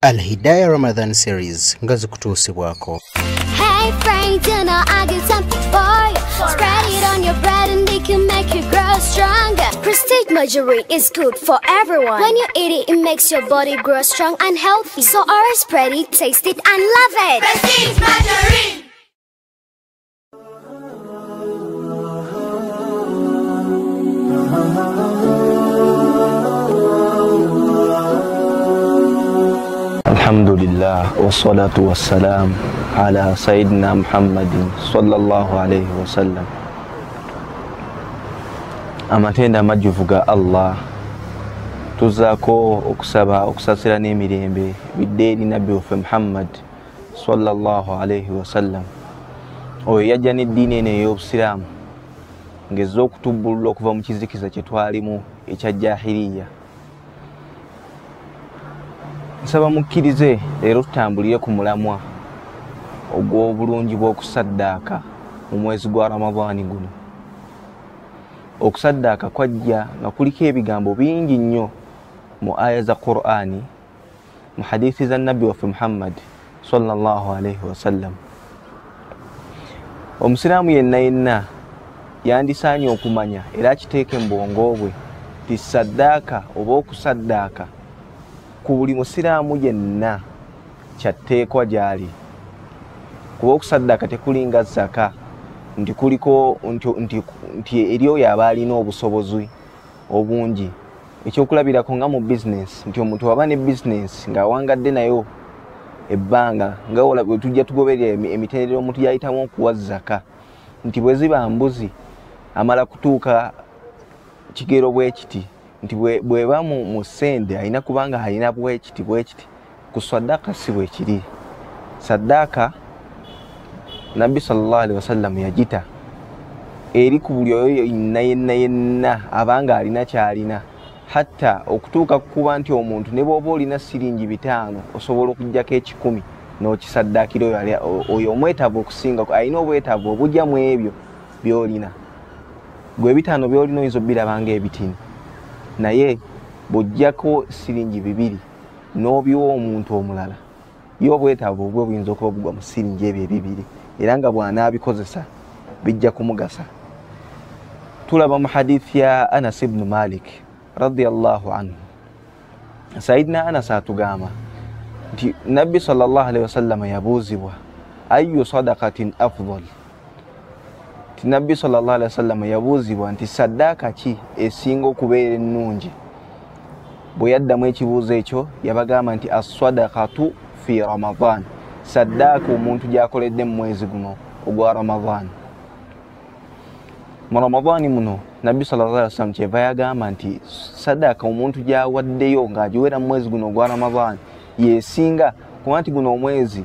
Al Hidayah Ramadan series ngazi kutusibwako. Hey friends, you know I got something for you. Spread it on your bread and they can make you grow stronger. Prestige margarine is good for everyone. When you eat it, it makes your body grow strong and healthy. So always spread it, taste it and love it. Prestige margarine. Alhamdulillah wassalatu wassalam ala Sayyidina Muhammadin sallallahu alayhi wa sallam. Amatenda majjuvu ga Allah tuzaako okusaba okusasira n'emirembe biddeeri nabbi waffe Muhammad sallallahu alayhi wa sallam. Oyo yajja n'eddiini eno ey'Obusiraamu ng'ezza okutubbulula okuva mu kizikiza kye twalimu ekya jahiliya. Nsaba mukkirize leero tutambulire ku mulamwa ogw'obulungi bw'okusaddaaka mu mwezi gwa Ramadhaani guno. Okusaddaaka kwajja nga kuliko ebigambo bingi nnyo mu aya za Qur'ani, mu hadithi za Nabbi waffe Muhammad sallallahu alayhi wa sallam. Omusiraamu yenna yenna yandisaanye okumanya era akiteeke mu bwongo bwe nti saddaaka oba okusaddaaka ku buli musiraamu yenna kyatteekwa gy'ali. Kuba okusaddaaka tekulinga zaka nti kuliko nti eri oyo aba alina obusobozi obungi. Ekyokulabirako nga mu bizinesi nti omuntu aba ne bizinesi ng'awangadde nayo ebbanga nga bwe tujja tugoberera emitendera omuntu yayitamu okuwa zaka, nti bwe ziba mbuzi amala kutuuka kigero bwe kiti nti bweba mu ssente alina kubanga alina bwe kiti ku saddaaka si bwe kiri. Saddaaka Nabbi sallallahu alaihi wasallam yagita eri ku buli oyo yenna abanga alina kyalina, hatta okutuuka kuba nti omuntu ne bw'oba olina siringi 5 osobola okuggyako 10 n'okisaddaakira oyo omwetaavu okusinga alina obwetaavu obujja mu ebyo by'olina. Gwe 5 by'olina oyinza obbirabanga ebitini, naye bw'oggyako siringi 2 n'obiwa omuntu omulala, yo obwetaavu obwo buyinza okuba bugwa mu siringi ebyo 2 era nga bw'anaabikozesa bijja kumugasa. Tulaba mu hadithi ya Anas ibn Malik radiyallahu anhu. Sayyidina Anas atugamba nti Nabbi sallallahu alayhi wasallam yabuuzibwa ayyu sadaqatin afdal. Nabbi sallallahu alayhi wasallam yabuuzibwa nti saddaaka ki esinga okubeera ennungi. Bwe yaddamu ekibuuzo ekyo yabagamba nti as-sadaqatu fi Ramadhan, saddaaka omuntu gy'akoledde mu mwezi guno ogwa Ramadhan. Mu Ramadhaani muno Nabbi sallallahu alayhi wasallam kyeva yagamba nti saddaaka omuntu gy'awaddeyo ng'agiwera mu mwezi guno ogwa Ramadhan yesinga, kuba nti guno omwezi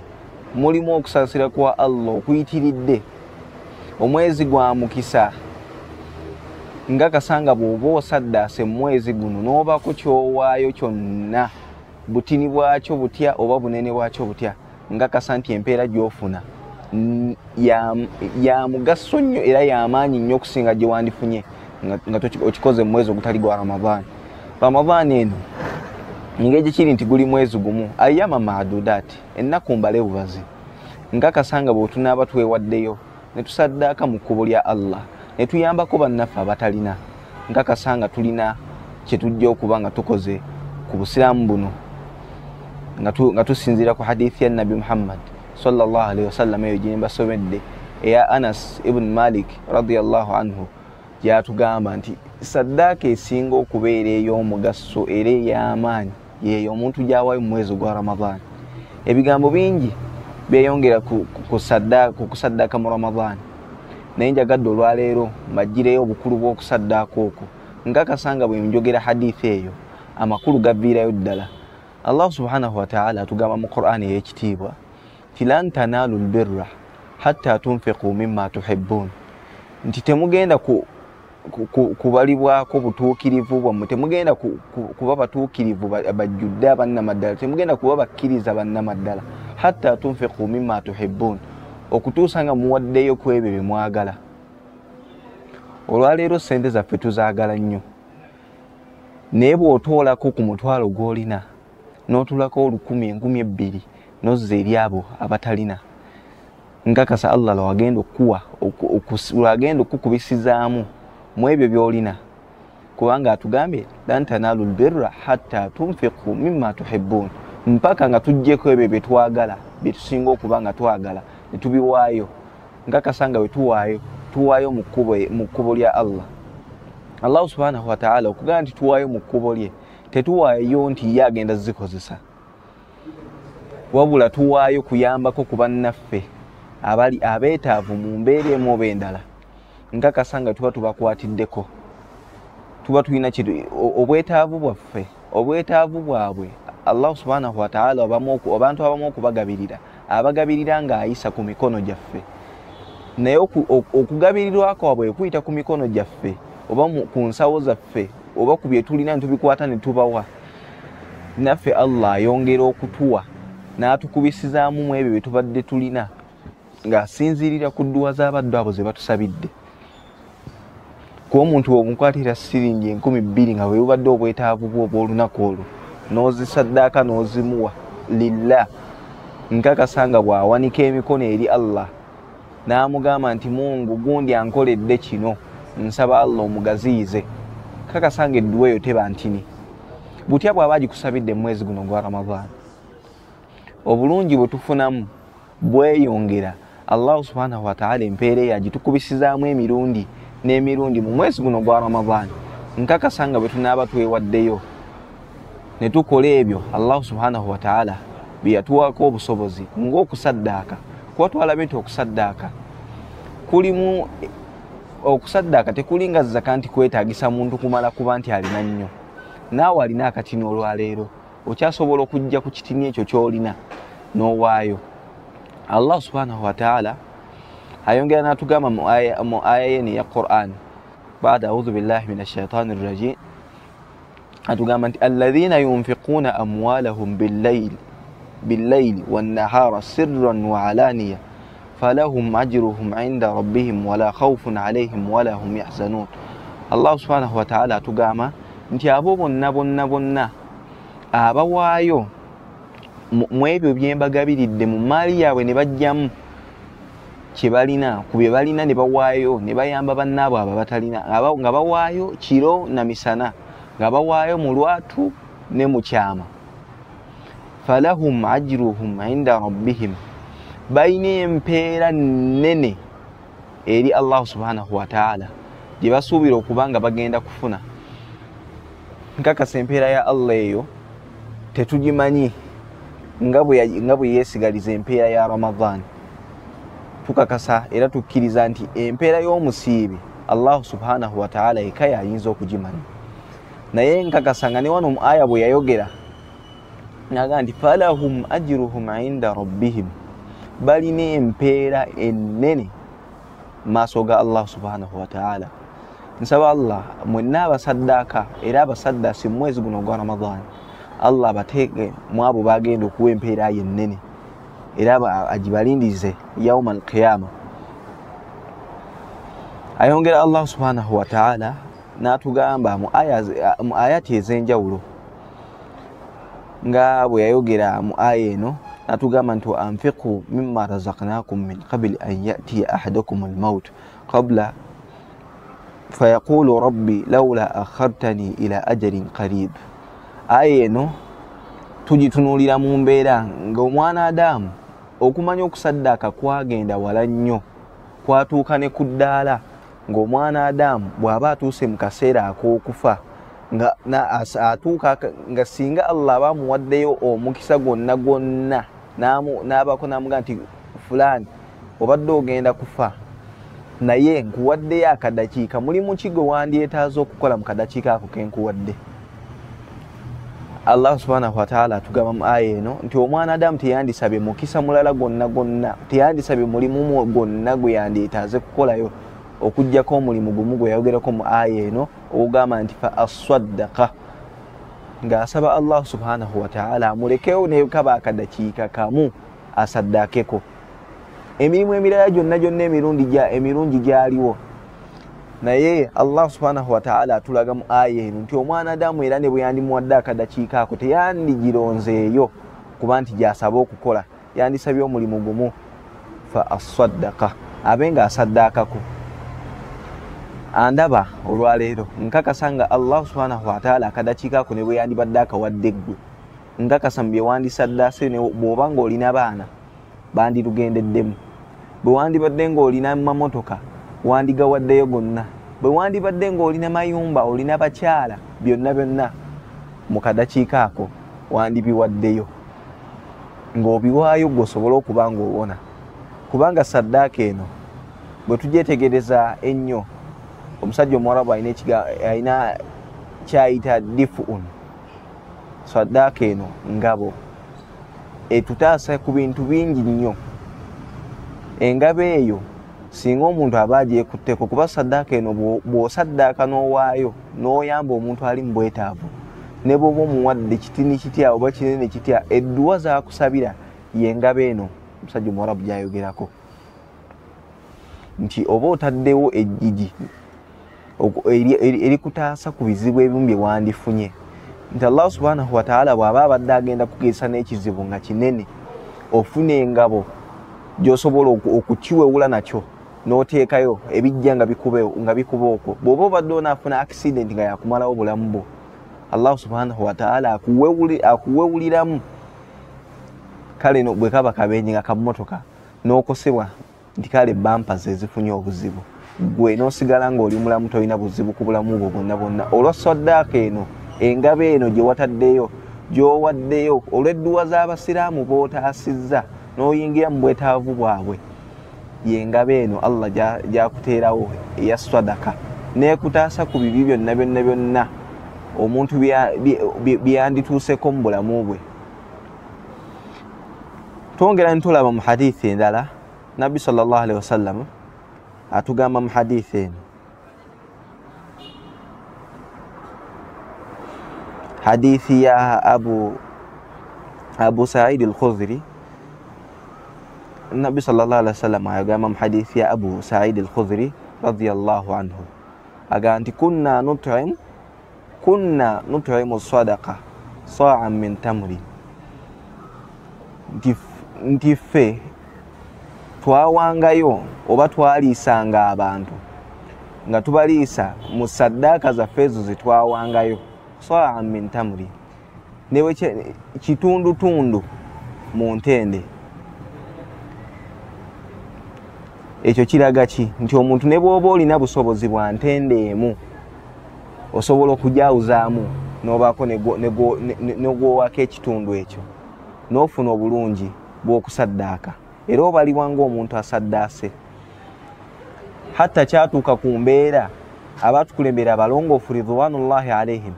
mulimu okusaasira kwa Allah okuyitiridde. Omwezi gwa mukisa nga kasanga bw'oba osaddaase mu mwezi guno n'obaako ky'owaayo kyonna, butini bwakyo butya oba bunene bwakyo butya, nga kasa nti empeera gy'ofuna ya mugaso nnyo era y'amaanyi nnyo okusinga gye wandifunye nga okikoze mu mwezi ogutali gwa Ramadhaani. Ramadhaani eno engeri gye kiri nti guli mwezi gumu, ayyama maadudaati, ennaku mbale bubazi, nga kasanga bwe tunaaba twewaddeyo ne tusaddaaka mu kkubo lya Allah ne tuyambako bannaffe abatalina, nga kasanga tulina kye tujja okuba nga tukoze ku busiraamu buno nga tusinziira ku hadithi ya Nabbi Muhammad sallallahu alayhi wasallam eyo gye mbasomedde eya Anas ibn Malik radiyallahu anhu, gy'atugamba nti saddaaka esinga okubeera ey'omugaso era ey'amaanyi yeeyo omuntu gy'awaayo mu mwezi gwa Ramadhaani. Ebigambo bingi byeyongera ku kusaddaaka mu Ramadhaani, naye njagadde olwaleero mbaggireyo obukulu bw'okusaddaaka okwo nga kasanga bwe njogera hadithi eyo amakulu gaviirayo ddala. Allah subhanahu wa ta'ala atugamba mu Qur'ani ey'ekitiibwa nti lan tanaalu lbirra hatta tunfiqu mimma tuhibbun, nti temugenda kubalibwako butuukirivu bwammwe, temugenda kuba batuukirivu bajjudde abannamaddala, temugenda kuba bakkiriza bannamaddala hatta tunfiqu mimma tuhibbun, okutuusa nga muwaddeyo ku ebyo bye mwagala. Olwaleero ssente zaffe tuzaagala nnyo, naye bw'otoolako ku mutwalo gw'olina n'otulako 1000, 2000 n'ozza eri abo abatalina, nkakasa Allah lwagenda okuwa lwagenda okukubisizaamu mu ebyo by'olina, kubanga atugambye lan tanalu albirra hatta tunfiqu mimma tuhibbun, mpaka nga tujjeko ebyo bye twagala, bye tusinga okuba nga twagala ne tubiwaayo. Nkakasa nga bwe tuwaayo mu kkubo lya Allah. Allah subhanahu wa ta'ala okugamba nti tuwaayo mu kkubo lye, tetuwaayo nti ye agenda zikozesa, wabula tuwaayo kuyambako ku bannaffe abali abeetaavu mu mbeera emu oba endala. Nkakasa nga tuba tubakwatiddeko, tuba tulina obwetaavu bwaffe, obwetaavu bwabwe Allah subhanahu wa ta'ala abantu abamu okubagabirira, abagabirira ng'ayisa ku mikono gyaffe, naye okugabirirwa kwabwe kuyita ku mikono gyaffe oba ku nsawo zaffe oba ku bye tulina ne tubikwata ne tubawa, naffe Allah ayongera okutuwa n'atukubisizaamu mu ebyo bye tubadde tulina ng'asinziirira ku dduwa z'abaddu abo ze batusabidde. Kuba omuntu omukwatira siringi 2000 nga bwe bubadde obwetaavu bwo obw'olunaku olwo, n'ozisaddaaka n'ozimuwa lillah, nkakasa nga bw'awanika emikono eri Allah n'amugamba nti Mungu gundi ankoledde kino, nsaba Allah omugaziyize, kakasa nga edduwa eyo teba ntini. Butya bw'aba agikusabidde mu mwezi guno gwa Ramadhan, obulungi bwe tufunamu bweyongera, Allah subhanahu wa ta'ala empeera eyo agitukubisizaamu emirundi n'emirundi mu mwezi guno gwa Ramadhan. Nkakasa nga bwe tunaaba twewaddeyo ne tukola ebyo Allah subhanahu wa ta'ala bye yatuwaako obusobozi ng'okusaddaaka, kuba twalabe nti okusaddaaka kulimu okusaddaaka tekulinga zaka nti kwetaagisa muntu kumala kuba nti alina nnyo. Naawe alina akatini olwaleero, okyasobola okujja ku kitini ekyo ky'olina n'owaayo. Allah subhanahu wa ta'ala ayongera n'atugamba mu aya yene ya Qur'an, baada a'udhu billahi minash shaitani rrajim, atugamba nti alladhina yunfiquna amwalahum billayli wan-nahara sirran wa alaniya falahum ajruhum 'inda rabbihim wala khawfun 'alayhim wala hum yahzanun. Allah subhanahu wa ta'ala atugamba nti abo bonna abawaayo mu ebyo bye mbagabiridde mu maali yaabwe ne bajjamu kye balina, ku bye balina ne bawaayo ne bayamba bannaabwe abo abatalina, nga bawaayo kiro na misana, nga bawaayo mu lwatu ne mu kyama. Falahum ajruhum 'inda rabbihim, bayina empeera nnene eri Allah subhanahu wa ta'ala gye basuubira okuba nga bagenda kufuna. Nkakasa empeera ya Allah eyo tetugimanyi nga bwe yeesigaliza empeera ya Ramadhan. Tukakasa era tukkiriza nti empeera y'omusiibi Allah subhanahu wa ta'ala eka yayinza okugimanya. Naye nkakasa nga ne wano mu aya bwe yayogera naga nti falahum ajruhum 'inda rabbihim, balina empeera ennene maaso ga Allah subhanahu wa ta'ala. Nsaba Allah mwenna abasaddaaka era abasaddaasi mu mwezi guno gwa Ramadhan, Allah abateeke mu abo bagenda okuwa empeera yennene era agibalindirize yawma al-qiyama. Ayongera Allah subhanahu wa ta'ala n'atugamba mu ayati ez'enjawulo nga bwe yayogera mu aya eno, n'atugamba nti anfiqu mimma razaqnakum min qabli an ya'tiya ahadakum al-maut qabla fayaqulu rabbi lawla akhartani ila ajalin qarib. Aya eno tugitunuulira mu mbeera ng'omwana Adamu okumanya okusaddaaka kwagenda wala nnyo, kwatuuka ne ku ddaala ng'omwana Adamu bw'aba atuuse mu kaseera ak'okufa atuuka nga singa Allah aba amuwaddeyo omukisa gwonna n'abako n'amugamba nti fulani obadde ogenda kufa, naye nkuwaddeyo akadakiika, mulimu ki gwe wandyetaaza okukola mu kadakiika ako ke nkuwadde? Allah subhanahu wa ta'ala atugamba mu aya eno nti omwana Adamu teyandisabye mukisa mulala gwonna, teyandisabye mulimu gwonna gwe yandyetaaze kukolayo okujjako omulimu gumu gwe yayogerako mu aya eno ogugamba nti fa aswaddaqa, ng'asaba Allah subhanahu wa ta'ala amulekewo ne kaba akadakiika kamu asaddaakeko. Emirimu emirala gyonna emirungi gyaliwo naye Allah subhanahu wa ta'ala atulaga mu aya eno nti omwana Adamu era ne bwe yandimuwadde akadakiika ako teyandigironzeeyo kuba nti gy'asaba okukola, yandisabye omulimu gumu, fa asaddaqa, abe ng'asaddaakako. Andaba olwaleero nkakasa nga Allah subhanahu wa ta'ala akadakiika ako ne bwe yandibadde akawadde ggwe, nkakasa mu bye wandisaddaase bw'oba ng'olina baana bandirugendeddemu, bwe wandibadde ng'olina mamotoka wandigawaddeyo gonna, bwe wandibadde ng'olina mayumba olina bakyala byonna mu kadakiika ako wandibiwaddeyo ng'obiwaayo gw'osobola okuba ng'owona. Kubanga saddaaka eno bwe tugyetegereza ennyo, omusajja Omwarabu alina kyayita difuun. Saddaaka eno ngabo etutaasa ku bintu bingi nnyo. Engabo eyo singa omuntu aba agyekutteko, kuba saddaaka eno bw'osaddaaka n'owaayo n'oyamba omuntu ali mu bwetaavu, ne bw'oba omuwadde kitini kitya oba kinene kitya, edduwa z'akusabira y'engabo eno omusajja Omwarabu gy'ayogerako nti oba otaddewo ejjigi erikutaasa ku bizibu ebimu bye wandifunye, nti Allah subhanahu wa ta'ala bw'aba abadde agenda kugeesa n'ekizibu nga kinene, ofuna engabo gy'osobola okukiwewula nakyo n'oteekayo ebijja nga bikuba okwo. Bw'oba obadde onaafuna accident nga yakumalawo bulamu bwo, Allah subhanahu wa ta'ala akuwewuliramu. Kale bwe kaba kabenje nga kamotoka n'okosebwa nti kale bampa zezifunye obuzibu, gwe n'osigala ng'oli mulamu tolina buzibu ku bulamu bwo bwonna. Olwa saddaaka eno, engabo eno gye wataddeyo, gy'owaddeyo olw'edduwa z'abasiraamu b'otaasizza n'oyingira mu bwetaavu bwabwe, y'engabo eno Allah gy'akuteerawo eya sadaka, n'ekutaasa ku bibi byonna omuntu byandituuseko mu bulamu bwe. Twongera ntulaba mu hadithi endala, Nabbi sallallahu alaihi wasallam atugamba mu hadithi eno, hadithi ya Abu Sa'id al-Khudri. Nabbi sallallahu alaihi wasallam ayagamba mu hadithi ya Abu Sa'id al-Khudri radiyallahu anhu, aga nti kunna nut'imu sadaqa sa'an min tamri, nti ffe twawangayo oba twaliisanga abantu nga tubaliisa mu saddaaka zaffe ezo ze twawangayo sa'an min tamri, newe kitundutundu mu ntende. Ekyo kiraga ki? Nti omuntu ne bw'oba olina busobozi bwa ntende emu osobola okujawuzaamu n'obaako n'ogwowako ekitundu ekyo n'ofuna obulungi bw'okusaddaaka, era obaliwa ng'omuntu asaddaase. Hatta kyatuuka ku mbeera abatukulembera abalongoofu ridwanullahi alaihim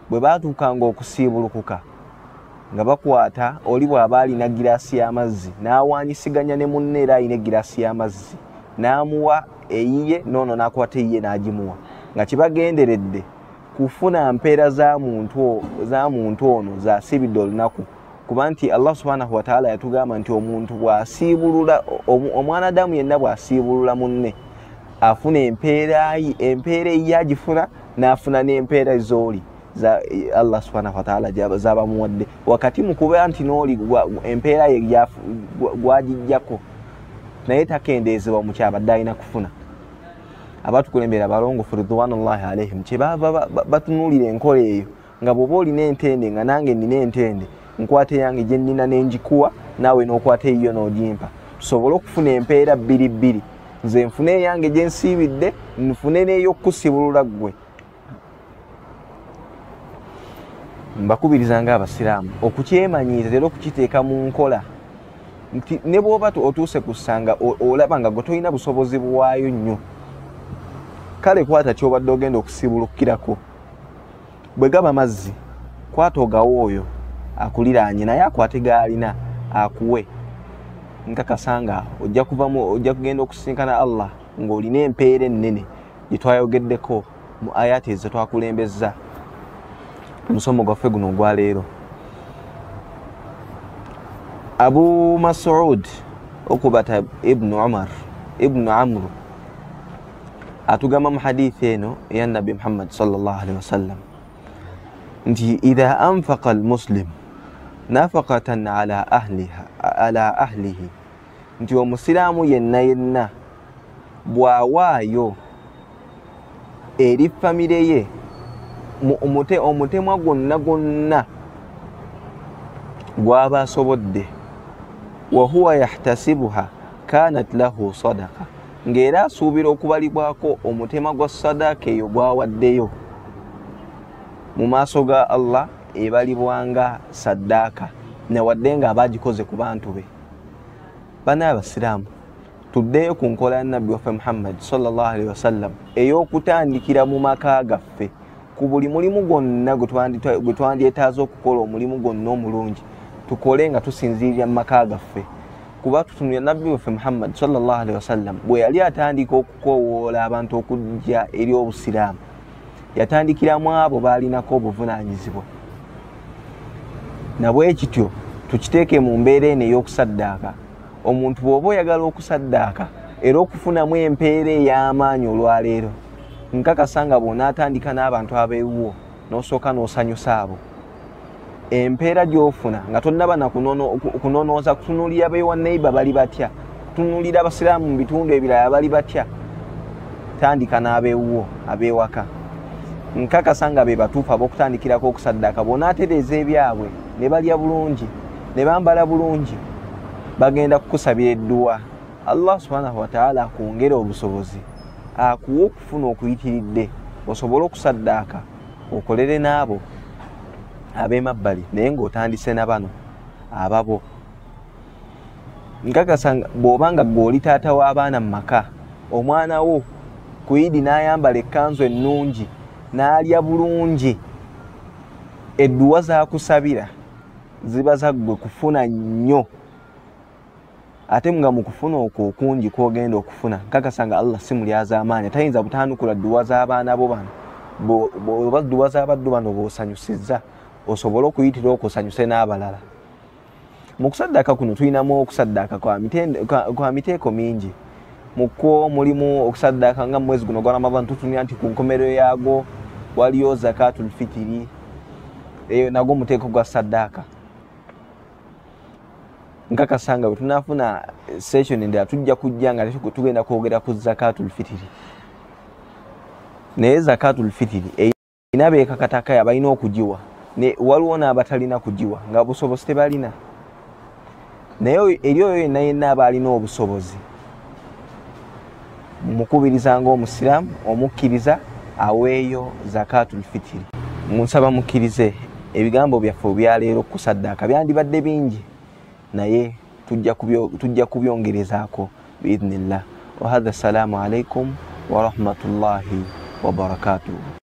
bwe baatuukanga okusiibulukuka nga bakwata oli bw'aba alina giraasi y'amazzi n'awaanyisiganya ne munne era alina egiraasi y'amazzi, n'amuwa eyiye noono n'akwata eyiye n'agimuwa, nga kibagenderedde kufuna mpeera za muntu ono z'asibidde olunaku. Kuba nti Allah subhanahu wa ta'ala yatugamba nti omuntu bw'asiibulula, omwana Adamu yenna bw'asiibulula munne afuna empeera eyiye agifuna, n'afuna n'empeera z'oli za Allah subhanahu wa ta'ala z'abamuwadde, wakati mu kuba nti n'oli empeera ye gwagijjako naye takendeezebwa mu kyabadde alina kufuna. Abatukulembera abalongoofu ridwanullahi alaihim kyebava batunuulira enkola eyo, nga bw'oba olina entende nga nange nina entende, nkwata eyange gye nnina n'engikuwa, naawe n'okwata eyiyo n'ogimpa, tusobole okufuna empeera bbiri, nze nfune eyange gye nsiibidde, nfune n'ey'okusibulula ggwe. Mbakubiriza ng'abasiraamu okukyemanyiiza era okukiteeka mu nkola, nti ne bw'oba otuuse ku ssanga olaba nga gwe tolina busobozi buwaayo nnyo, kale kwata ky'obadde ogenda okusibulukirako. Bwe gaba mazzi, kwata ogawa oyo akuliraanye naye akwate gaalina akuwe. Nkakasa nga ojja kugenda okusisinkana Allah ng'olina empeera ennene gye twayogeddeko mu ayati ezo twakulembezza omusomo gwaffe guno ogwa leero. Abu Mas'ud okubata ibnu Amru atugamba mu hadithi eno ya Nabi Muhammad sallallahu alaihi wasallam nti idha anfaqa almuslim nafaqatan ala ahlihi nti omusiraamu yenna bwawaayo eri famire ye omutemwa gwonna gwaba asobodde wa huwa yahtasibuha kanat lahu sadaqa ngera asuubira okubalibwako omutema gwa sadaka eyo gwawaddeyo mu maaso ga Allah ebalibwanga saddaaka newadde nga abagikoze ku bantu be. Bana abasiraamu tuddeyo ku nkola ya Nabbi waffe Muhammad sallallahu alaihi wasallam ey'okutandikira mu maka gaffe ku buli mulimu gwonna gwe twandyetaaza okukola omulimu gwonna omulungi tukole nga tusinziirira mu maka gaffe. Kuba tutunulira Nabbi waffe Muhammad sallallahu alaihi wasallam bwe yali atandika okukoowoola abantu okujja eri obusiraamu yatandikiramu abo baalinako obuvunaanyizibwa. Nabwe kityo tukiteeke mu mbeera eno ey'okusaddaaka. Omuntu bw'oba oyagala okusaddaaka era okufunamu empeera ey'amaanyi olwaleero nkakasa nga bw'onaatandika n'abantu abeewuwo n'osooka n'osanyusa abo empeera gy'ofuna nga tonnaba na kunonooza kutunuulira beewa neighbor bali batya, kutunuulira abasiraamu mu bitundu ebirala bali batya, tandika n'abeewuwo abeewaka. Nkakasa nga be batuufu ab'okutandikirako okusaddaaka bw'onaatereeza ebyabwe ne balya bulungi ne bambala bulungi bagenda kukusabira edduwa. Allah subhanahu wa ta'ala akwongera obusobozi, akuwa okufuna okuyitiridde osobole okusaddaaka okolere n'abo ab'emabbali naye ng'otandise na bano ababo. Nkakasa bw'oba nga gw'oli taata w'abaana mu maka, omwana wo ku Idi n'ayambala ekkanzu ennungi n'alya bulungi, edduwa z'akusabira ziba zaggwe kufuna nnyo. Ate nga mu kufuna okwo okungi kw'ogenda okufuna nkakasa nga Allah si mulyaza amaanyi, tayinza butaanukula dduwa z'abaana bo bano. Bw'oba dduwa z'abaddu bano bw'osanyusizza osobole okuyitira okusanyuse n'abalala. Mu kusaddaaka kuno tulinamu okusaddaaka kwa miteeko mingi. Mukwo mulimu okusaddaaka nga mwezi guno gwa Ramadan tutunira nti ku nkomerero yaagwo waliyo zakatul fitiri, eyo nagwo muteeko gwa saddaaka. Nkakasa nga bwe tunaafuna session endala tujja kujja nga tugenda kwogera ku zakatul fitiri. Naye zakatul fitiri erina beekakataka balina okugiwa, waliwo n'abatalina kugiwa nga obusobozi tebalina. Naye eri oyo yenna aba alina obusobozi mukubiriza ng'omusiraamu omukkiriza aweeyo zakatul fitiri. Munsaba mukkirize ebigambo byaffe ebyaleero kusaddaaka byandibadde bingi naye tujja kubyongerezaako biidhnillah. Wa hadha, assalamu alaikum wa rahmatullahi wa barakatuh.